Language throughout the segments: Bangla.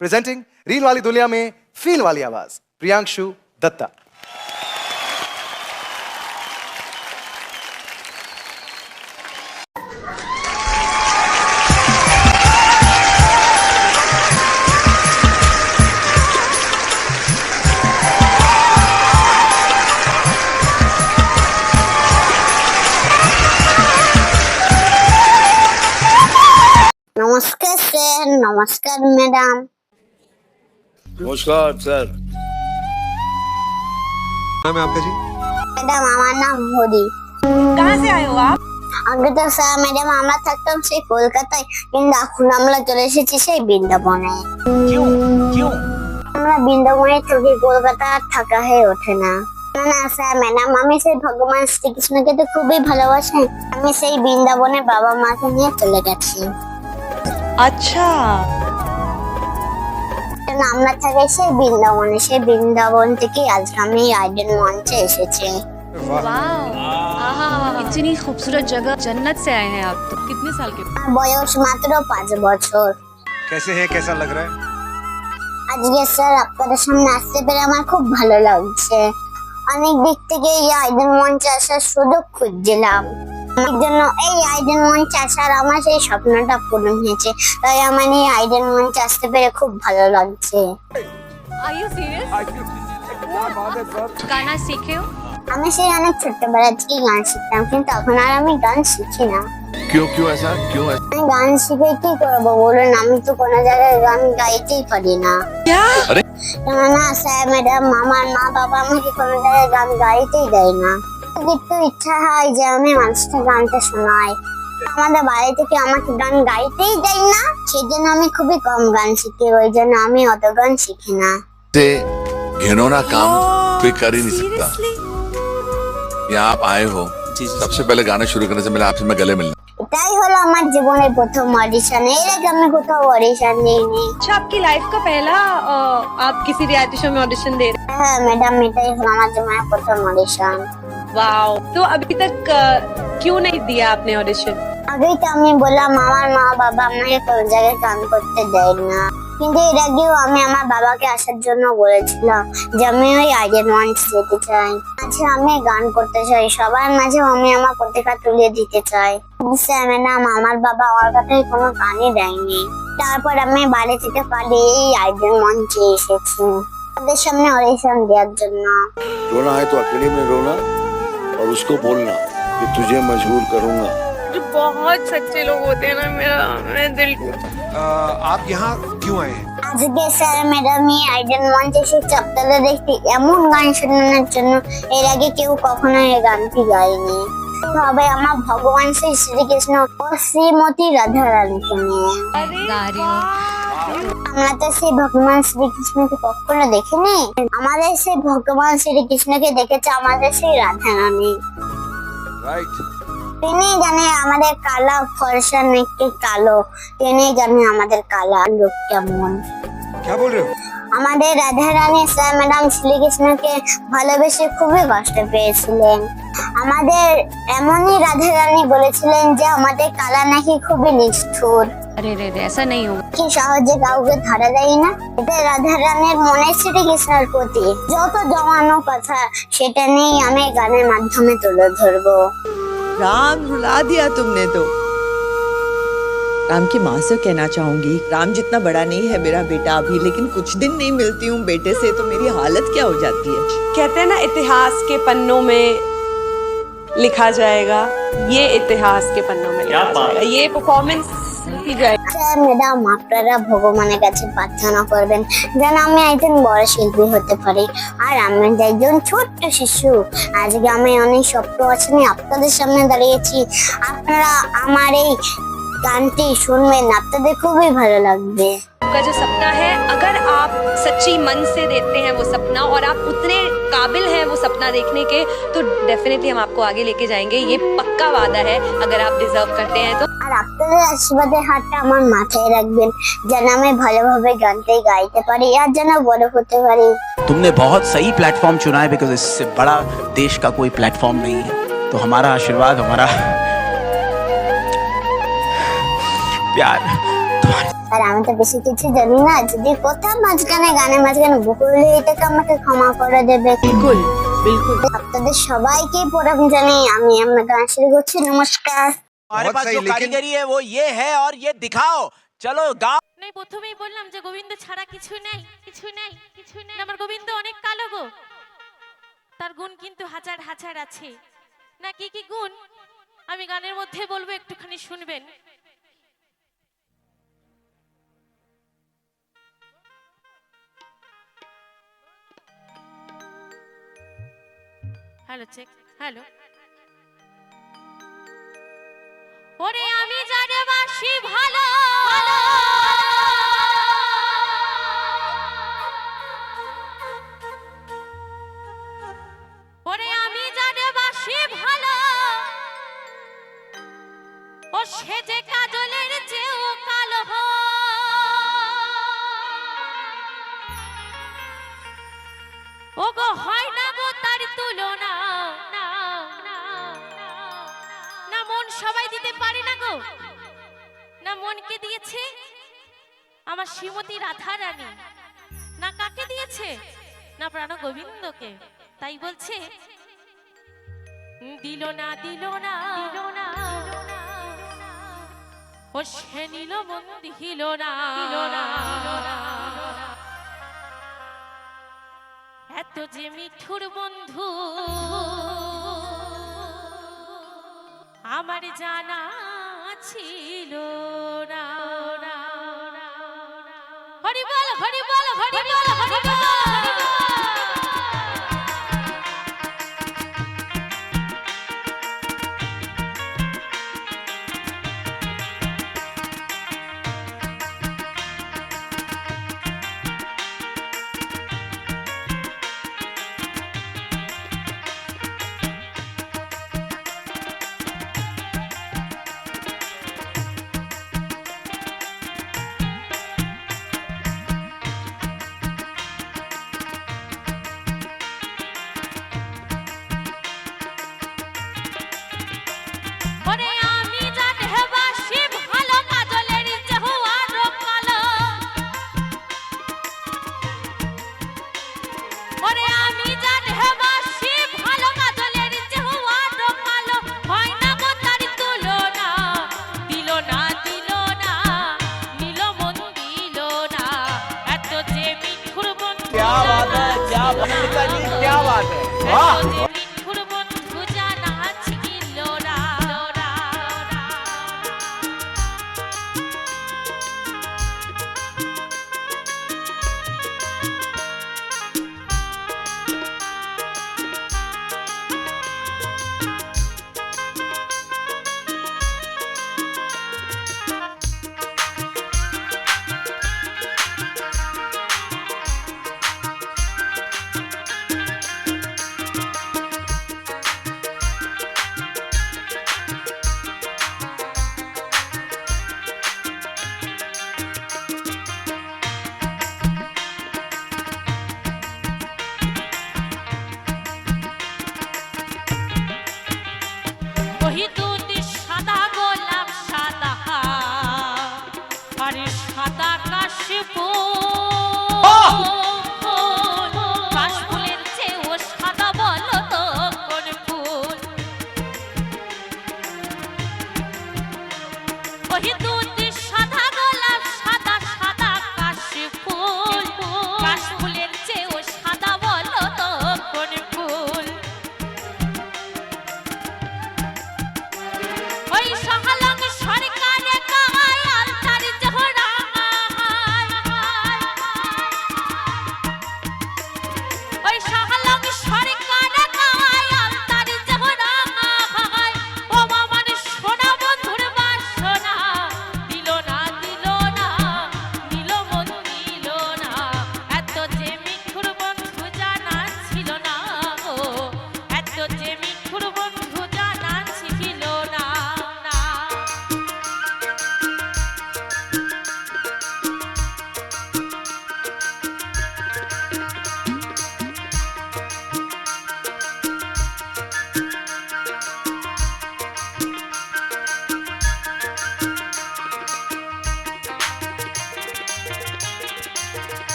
प्रेजेंटिंग रील वाली दुनिया में फील वाली आवाज, प्रियांशु दत्ता। नमस्कार सर, नमस्कार मैडम। नमस्कार सर। नाम है आपका जी? मैडम আমার নাম হরি। कहाँ से आए हो आप? আগে তো স্যার ম্যাডাম আমরা থাকতাম সেই কলকাতায়, কিন্তু এখন আমরা চলে এসেছি সেই বৃন্দাবনে। क्यों क्यों? আমরা বৃন্দাবনে থাকি, কলকাতা আর থাকা হয়ে ওঠে না। না না স্যার ম্যাডাম, আমি সেই ভগবান শ্রীকৃষ্ণকে তো খুবই ভালোবাসি। আমি সেই বৃন্দাবনে বাবা মাকে নিয়ে চলে গেছি। अच्छा, আমরা থাকি সেই বৃন্দাবনে, সেই বৃন্দাবন থেকে আজকে আমি আইডেন মঞ্চে এসেছি। इतनी खूबसूरत जगह, जन्नत से आए हैं आप। तो कितने साल के? আমার বয়স মাত্র 5 বছর। कैसे हैं, कैसा लग रहा है? আজকে স্যার আপনাদের সামনে আসতে পেরে আমার খুব ভালো লাগছে। অনেক দিক থেকে এই আইডেন মঞ্চে আসার সুযোগ খুঁজছিলাম, আমার জন্য এই আইডেন মঞ্চে আসার আমার সেই স্বপ্নটা পূরণ হয়েছে। তাই আমার এই আইডেন মঞ্চে আসতে পেরে খুব ভালো লাগছে। Are you serious? गाना सीखे हो? আমি সেই অনেক ছোট্টবেলা থেকে গান শিখতাম, কিন্তু এখন আর আমি গান শিখি না। क्यों क्यों ऐसा क्यों ऐसा? আমি গান শিখে কি করবো বলুন, আমি তো কোনো জায়গায় গান গাইতেই পারি না। क्या? না স্যার ম্যাডাম, আমার মা বাবা আমাকে কোনো জায়গায় গান গাইতেই দেয় না। একটু ইচ্ছা হয় যে আমি মানুষটা গানটা শোনাই, আমাদের বাড়ি থেকে আমাকে গান গাইতেই দেয় না। সেই জন্য আমি খুবই কম গান শিখি, ওই জন্য আমি অত গান শিখি না। से घिनौना काम कोई कर ही नहीं सकता। यहाँ आप आए हो, सबसे पहले गाना शुरू करने से पहले आपसे मैं गले मिलना। এটাই হলো আমার জীবনের প্রথম অডিশন। এর আগে আমি কোথাও অডিশন দিইনি। अच्छा, आपकी लाइफ का पहला आप किसी रियलिटी शो में ऑडिशन दे रहे হ্যাঁ ম্যাডাম, এটাই হলো আমার জীবনের প্রথম অডিশন। हैं। वाओ, तो अभी तक क्यों नहीं दिया आपने ऑडिशन? আগেই তো আমি বললাম আমার মা বাবা আমাকে কোনো জায়গায় গান করতে দেয় না, কিন্তু এর আগেও আমি আমার বাবাকে আসার জন্য বলেছিলাম যে আমি ওই আইডেন মঞ্চে যেতে চাই, মাঝে আমি গান করতে চাই, সবার মাঝে আমি আমার প্রতিভা তুলে দিতে চাই। স্যার ম্যাডাম, আমার বাবা আমার কথায় কোনো গানই দেয়নি। তারপর আমি বাড়ি থেকে পালিয়ে এই আইডেন মঞ্চে এসেছি তাদের সামনে অডিশন দেওয়ার জন্য। रोना है तो अकेले में रोना और उसको बोलना कि तुझे मजबूर करूंगा। जो बहुत सच्चे लोग होते हैं ना, मेरे दिल को। आप यहाँ क्यों आए हैं? আজকে স্যার ম্যাডাম এই আইডেন মঞ্চে এসেছি আপনাদের দেখতে, এমন গান শোনানোর জন্য। এর আগে কেউ কখনো এই গানটি গায়নি। তবে আমার ভগবান শ্রী শ্রীকৃষ্ণ ও শ্রীমতী রাধা রানীকে নিয়ে गा रही हूँ। আমরা তো সেই ভগবান শ্রীকৃষ্ণকে কখনো দেখিনি, আমাদের সেই ভগবান শ্রীকৃষ্ণকে দেখেছে আমাদের সেই রাধা রানী। राइट। তিনি জানে আমাদের কালা ফর্সা নাকি কালো, তিনি জানে আমাদের কালা লোক কেমন। क्या बोल रहे हो? আমাদের রাধা রানী স্যার ম্যাডাম শ্রীকৃষ্ণকে ভালোবেসে খুবই কষ্ট পেয়েছিলেন। আমাদের এমনই রাধা রানী বলেছিলেন যে আমাদের কালা নাকি খুবই নিষ্ঠুর, अरे रे रे, ऐसा नहीं होगा। কি সহজে কাউকে ধরা দেয় না। এটা রাধা রানীর মনে শ্রীকৃষ্ণের প্রতি যত জমানো কথা, সেটা নিয়েই আমি গানের মাধ্যমে তুলে ধরবো। राम रुला दिया तुमने तो। राम की माँ से कहना चाहूंगी, राम जितना बड़ा नहीं है मेरा बेटा अभी, लेकिन कुछ दिन नहीं मिलती हूँ बेटे से तो मेरी हालत क्या हो जाती है। कहते हैं ना, इतिहास के पन्नों में लिखा जाएगा, ये इतिहास के पन्नों में लिखा जाएगा, ये परफॉर्मेंस की जाएगी। স্যার ম্যাডাম, আপনারা ভগবানের কাছে প্রার্থনা করবেন যেন আমি একজন বড় শিল্পী হতে পারি, আর আমি একজন ছোট্ট শিশু। আজকে আমি অনেক স্বপ্ন আছে, আমি আপনাদের সামনে দাঁড়িয়েছি। আপনারা আমার এই গানটি শুনবেন, আপনাদের খুবই ভালো লাগবে। आपका जो सपना है, अगर आप सच्ची मन से देते हैं वो सपना, और आप उतने काबिल हैं वो सपना देखने के, तो डेफिनेटली हम आपको आगे लेके जाएंगे। ये पक्का वादा है, अगर आप डिजर्व करते हैं तो। আর আপনাদের আশীর্বাদের হাতটা আমার মাথায় রাখবেন যেন আমি ভালোভাবে গানটাই গাইতে পারি আর যেন বড় হতে পারি। तुमने बहुत सही प्लेटफॉर्म चुना है, बिकॉज इससे बड़ा देश का कोई प्लेटफॉर्म नहीं है। तो हमारा आशीर्वाद, हमारा प्यार तुम्हारे আর আমি তো বেশি কিছু জানি না, যদি কোথাও মাঝখানে গানের মাঝখানে ভুল হলে এটাকে আমাকে ক্ষমা করে দেবে। बिल्कुल बिल्कुल। আপনাদের সবাইকে প্রণাম জানাই, আমি আমার গান শুরু করছি। নমস্কার। हमारे पास जो कारीगरी है वो ये है और ये दिखाओ, चलो गाओ। নাই প্রথমেই বললাম যে গোবিন্দ ছাড়া কিছু নেই, কিছু নেই, কিছু নেই। আমার গোবিন্দ অনেক কালো গো, তার গুণ কিন্তু হাজার হাজার আছে। না কি কি গুণ আমি গানের মধ্যে বলবো, একটুখানি শুনবেন। Hello check, hello. ওরে আমি জানে বাসি ভালো, ওরে আমি জানে বাসি ভালো, ও সে যে কাজলের চেয়েও কালো। ও গো হয় না গো তার তুলনা, না না না, মন সবাই দিতে পারে না গো, না মনকে দিয়েছে আমার শ্রীমতী রাধা রানী, না কাকে দিয়েছে, না প্রাণ গোবিন্দকে। তাই বলছে দিল না দিল না দিল না, ও সে নিল মন দিল না দিল না। এত যে মিঠুর বন্ধু আমার জানা ছিল না। হরি বল হরি বল হরি বল হরি বল। क्या बात है, वाह।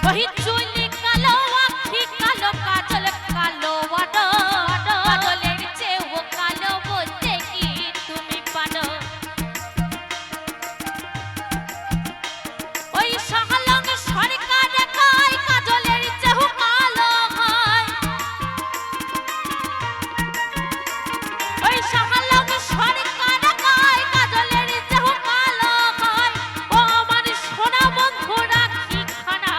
ওই চুলি কালো আখি কালো কাজল কালো কাজলের চেয়েও কালো বলতে কি তুমি পারো ওই শাহলং সরকার কয় কাজলের চেয়েও কালো হয় ওই শাহলং সরকার কয় কাজলের চেয়েও কালো হয় ও আমার সোনা বন্ধু রাখি খানা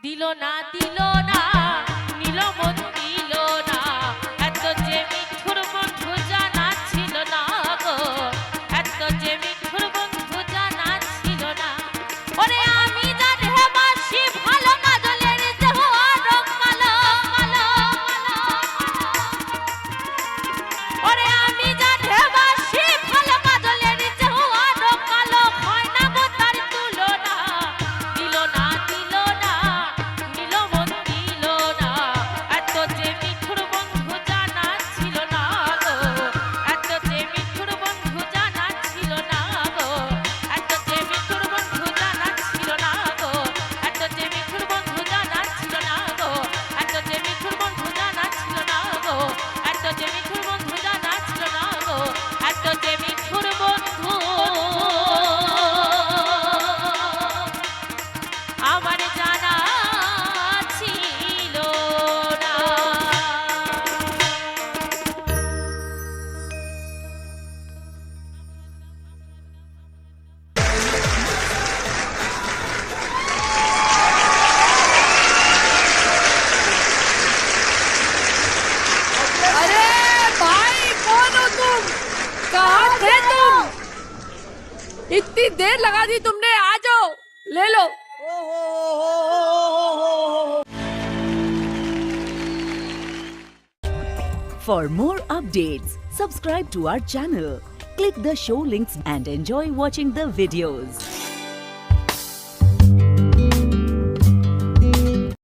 দিল না নীল মন দিল না এত যে মিঠুর বন্ধু জানা ছিল না গো এত যে মিঠুর বন্ধু জানা ছিল না ওরে আমি জানে বাসি ভালো কাজলের দেহ আরো কালো ওরে আমি জানে বাসি ভালো কাজলের দেহ আরো কালো হয় না গো তার তুলনা দিল না নীল মন দিল না এত যে মিঠুর বন্ধু জানা ছিল না গো এত যে মিঠুর বন্ধু জানা ছিল না গো এত যে মিঠুর বন্ধু জানা ছিল না গো এত যে মিঠুর বন্ধু জানা ছিল না গো এত যে মিঠুর বন্ধু জানা ছিল না গো এত যে মিঠুর বন্ধু জানা ছিল না গো এত যে মিঠুর বন্ধু আমার জানা ছিল না अरे भाई कौन हो तुम कहाँ थे तुम इतनी देर लगा दी तुमने आ जाओ ले लो For more updates, subscribe to our channel, click the show links and enjoy watching the videos.